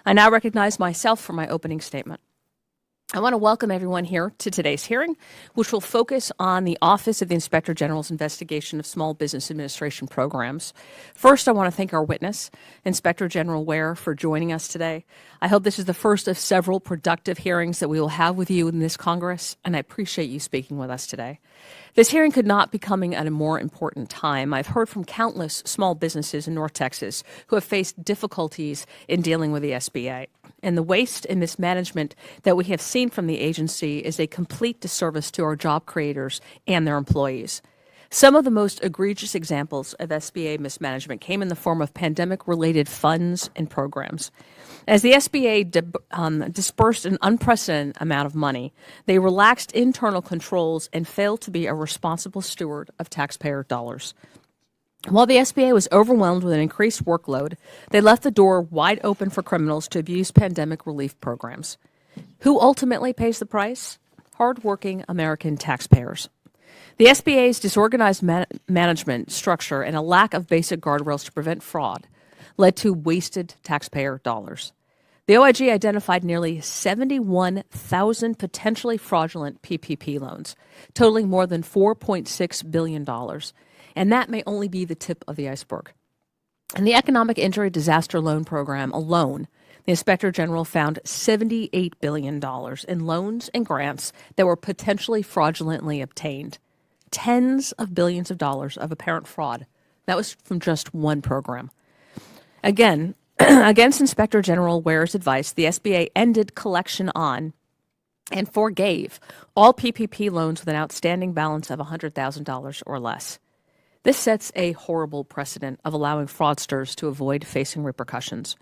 I now recognize myself for my opening statement. I want to welcome everyone here to today's hearing, which will focus on the Office of the Inspector General's investigation of small business administration programs. First, I want to thank our witness, Inspector General Ware, for joining us today. I hope this is the first of several productive hearings that we will have with you in this Congress, and I appreciate you speaking with us today. This hearing could not be coming at a more important time. I've heard from countless small businesses in North Texas who have faced difficulties in dealing with the SBA. And the waste and mismanagement that we have seen from the agency is a complete disservice to our job creators and their employees. Some of the most egregious examples of SBA mismanagement came in the form of pandemic-related funds and programs. As the SBA dispersed an unprecedented amount of money, they relaxed internal controls and failed to be a responsible steward of taxpayer dollars. While the SBA was overwhelmed with an increased workload, they left the door wide open for criminals to abuse pandemic relief programs. Who ultimately pays the price? Hardworking American taxpayers. The SBA's disorganized management structure and a lack of basic guardrails to prevent fraud led to wasted taxpayer dollars. The OIG identified nearly 71,000 potentially fraudulent PPP loans, totaling more than $4.6 billion. And that may only be the tip of the iceberg. In the Economic Injury Disaster Loan Program alone, the Inspector General found $78 billion in loans and grants that were potentially fraudulently obtained. Tens of billions of dollars of apparent fraud. That was from just one program. Again, against Inspector General Ware's advice, the SBA ended collection on and forgave all PPP loans with an outstanding balance of $100,000 or less. This sets a horrible precedent of allowing fraudsters to avoid facing repercussions.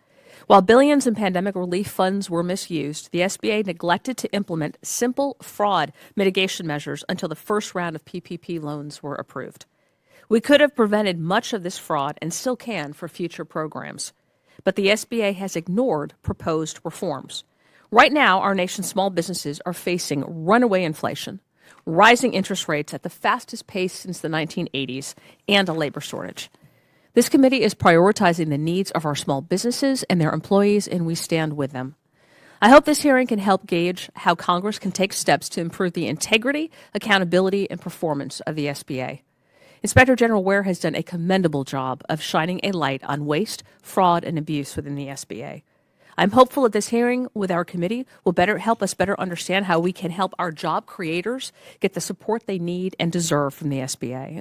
While billions in pandemic relief funds were misused, the SBA neglected to implement simple fraud mitigation measures until the first round of PPP loans were approved. We could have prevented much of this fraud and still can for future programs. But the SBA has ignored proposed reforms. Right now, our nation's small businesses are facing runaway inflation, rising interest rates at the fastest pace since the 1980s, and a labor shortage. This committee is prioritizing the needs of our small businesses and their employees, and we stand with them. I hope this hearing can help gauge how Congress can take steps to improve the integrity, accountability, and performance of the SBA. Inspector General Ware has done a commendable job of shining a light on waste, fraud, and abuse within the SBA. I'm hopeful that this hearing with our committee will help us better understand how we can help our job creators get the support they need and deserve from the SBA.